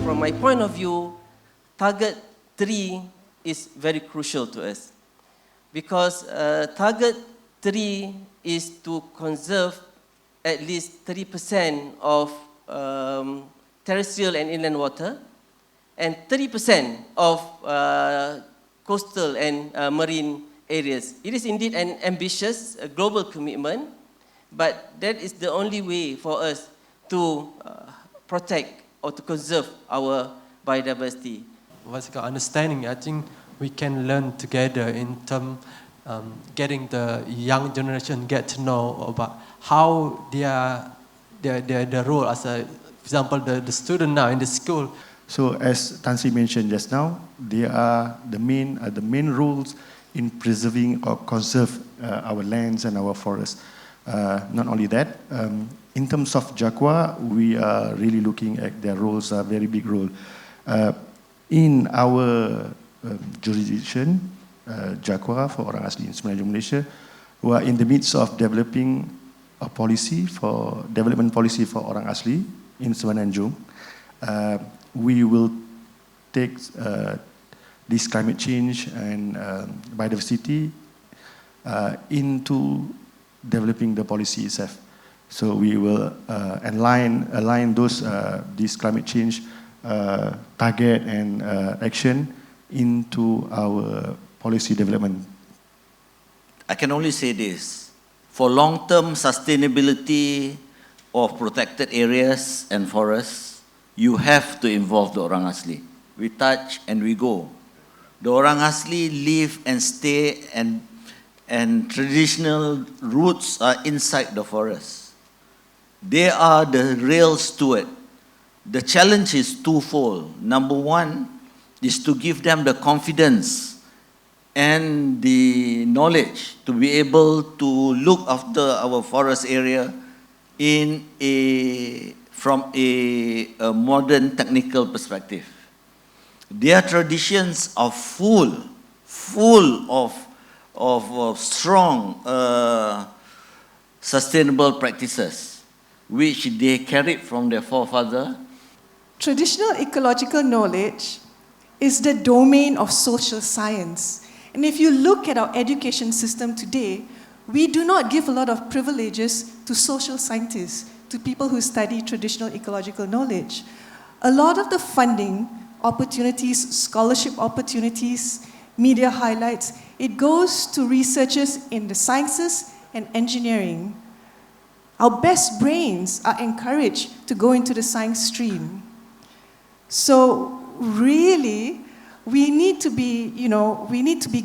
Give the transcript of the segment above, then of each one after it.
From my point of view, target 3 is very crucial to us because target 3 is to conserve at least 30% of terrestrial and inland water and 30% of coastal and marine areas. It is indeed an ambitious global commitment, but that is the only way for us to protect or to conserve our biodiversity. What's the understanding? I think we can learn together in terms getting the young generation get to know about how their role as a, for example, the student now in the school. So as Tansi mentioned just now, they are the main roles in preserving or conserve our lands and our forests. Not only that, in terms of JAKOA, we are really looking at their roles, a very big role. In our jurisdiction, JAKOA for orang asli in Semenanjung Malaysia, we are in the midst of developing a development policy for orang asli in Semenanjung. We will take this climate change and biodiversity into developing the policy itself. So we will align this climate change target and action into our policy development. I can only say this: for long-term sustainability of protected areas and forests, you have to involve the orang asli. We touch and we go. The orang asli live and stay, and traditional roots are inside the forest. They are the real steward. The challenge is twofold. Number one is to give them the confidence and the knowledge to be able to look after our forest area from a modern technical perspective. Their traditions are full of strong sustainable practices which they carried from their forefather. Traditional ecological knowledge is the domain of social science. And if you look at our education system today, we do not give a lot of privileges to social scientists, to people who study traditional ecological knowledge. A lot of the funding opportunities, scholarship opportunities, media highlights, it goes to researchers in the sciences and engineering. Our best brains are encouraged to go into the science stream. So really, we need to be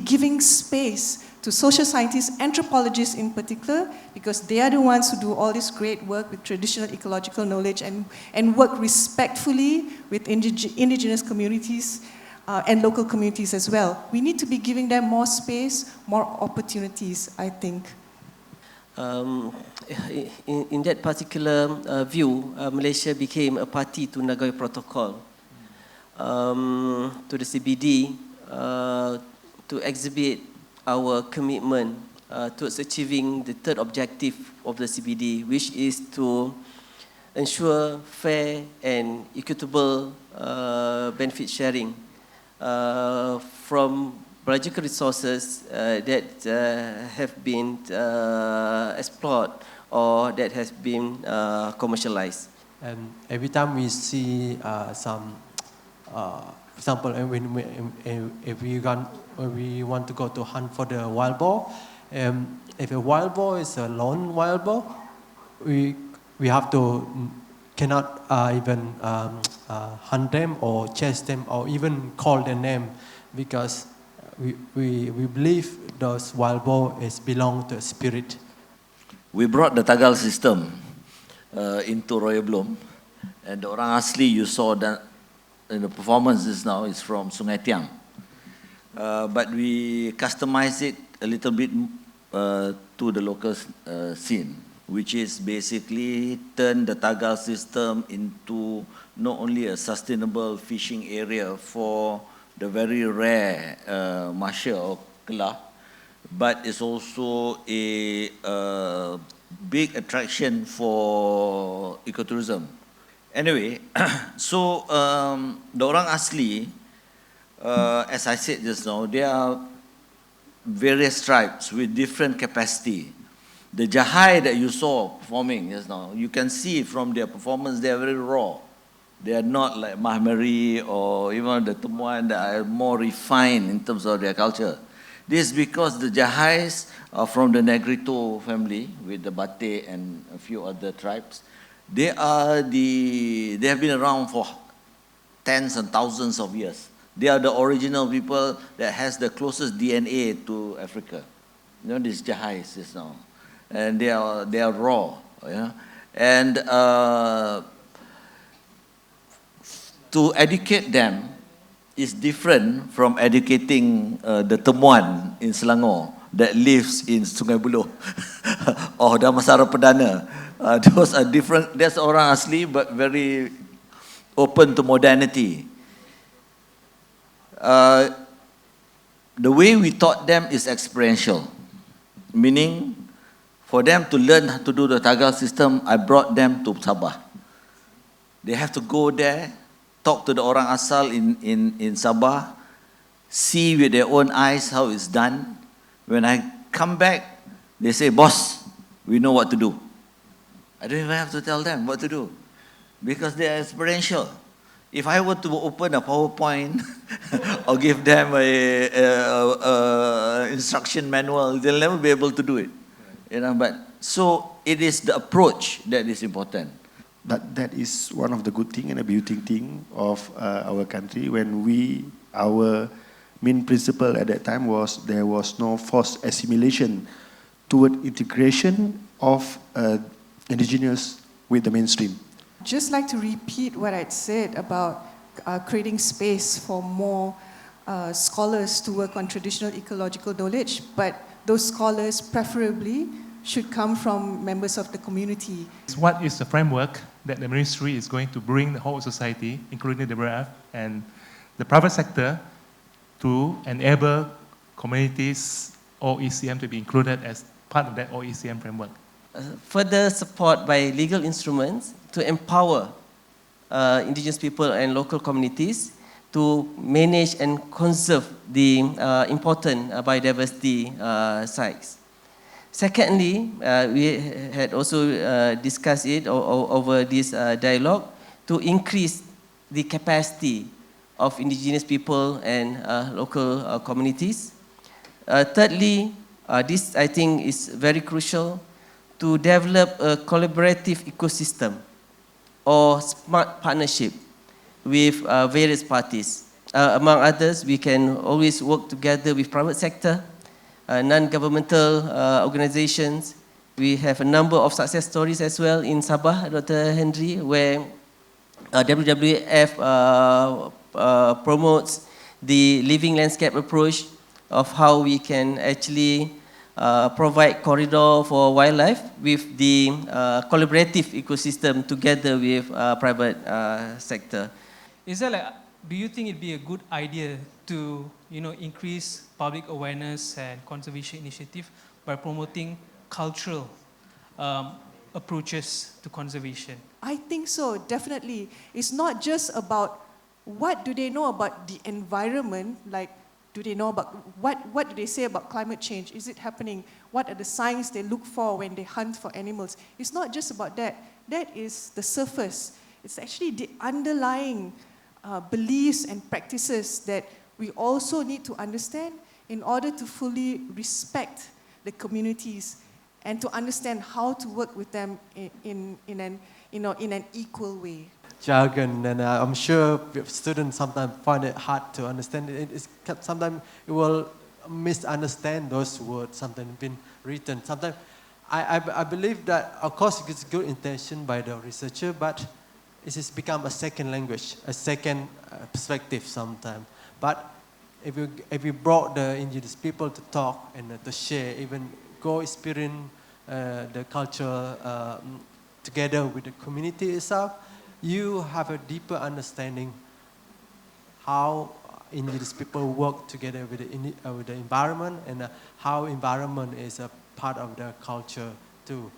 giving space to social scientists, anthropologists in particular, because they are the ones who do all this great work with traditional ecological knowledge and work respectfully with indigenous communities and local communities as well. We need to be giving them more space, more opportunities, I think. In that particular view, Malaysia became a party to Nagoya Protocol, to the CBD, to exhibit our commitment towards achieving the third objective of the CBD, which is to ensure fair and equitable benefit sharing from biological resources that have been explored or that has been commercialized. And every time we see some, for example, if we want to go to hunt for the wild boar, if a wild boar is a lone wild boar, we cannot even hunt them or chase them or even call their name, because we believe those wild boar belong to a spirit. We brought the Tagal system into Royal Bloom, and the orang asli you saw that in the performance just now is from Sungai Tiang. But we customized it a little bit to the local scene, which is basically turn the Tagal system into not only a sustainable fishing area for the very rare masha or kelah, but it's also a big attraction for ecotourism. Anyway, so the orang asli, as I said just now, there are various tribes with different capacity. The Jahai that you saw performing just now, you can see from their performance they are very raw. They are not like Mahmeri or even the Temuan that are more refined in terms of their culture. This is because the Jahais are from the Negrito family with the Bate and a few other tribes. They have been around for tens and thousands of years. They are the original people that has the closest DNA to Africa. You know, these Jahais just now. And they are raw. Yeah? And to educate them is different from educating the Temuan in Selangor that lives in Sungai Buloh or Damansara Perdana. Those are different. That's orang asli, but very open to modernity. The way we taught them is experiential, meaning for them to learn how to do the Tagal system, I brought them to Sabah. They have to go there, talk to the orang asal in Sabah, see with their own eyes how it's done. When I come back, they say, boss, we know what to do. I don't even have to tell them what to do because they are experiential. If I were to open a PowerPoint or give them a instruction manual, they'll never be able to do it. You know, but so it is the approach that is important. That is one of the good thing and a beauty thing of our country. When our main principle at that time was there was no forced assimilation toward integration of Indigenous with the mainstream. Just like to repeat what I'd said about creating space for more scholars to work on traditional ecological knowledge, but those scholars preferably should come from members of the community. What is the framework that the ministry is going to bring the whole society, including the WWF and the private sector, to enable communities or ECM to be included as part of that OECM framework? Further support by legal instruments to empower indigenous people and local communities to manage and conserve the important biodiversity sites. Secondly, we had also discussed it over this dialogue to increase the capacity of indigenous people and local communities. Thirdly, this I think is very crucial, to develop a collaborative ecosystem or smart partnership with various parties. Among others, we can always work together with private sector, non-governmental organizations. We have a number of success stories as well in Sabah, Dr. Henry, where WWF promotes the living landscape approach of how we can actually provide corridor for wildlife with the collaborative ecosystem together with private sector. Is there do you think it'd be a good idea to increase public awareness and conservation initiative by promoting cultural approaches to conservation? I think so, definitely. It's not just about what do they know about the environment, like do they know about what do they say about climate change? Is it happening? What are the signs they look for when they hunt for animals? It's not just about that. That is the surface. It's actually the underlying beliefs and practices that we also need to understand in order to fully respect the communities and to understand how to work with them in an equal way. Jargon, and I'm sure students sometimes find it hard to understand. Sometimes it will misunderstand those words, sometimes been written. Sometimes I believe that, of course, it's good intention by the researcher, but it has become a second language, a second perspective sometimes. But if you brought the indigenous people to talk and to share, even go experience the culture together with the community itself, you have a deeper understanding how indigenous people work together with the environment, and how environment is a part of the culture too.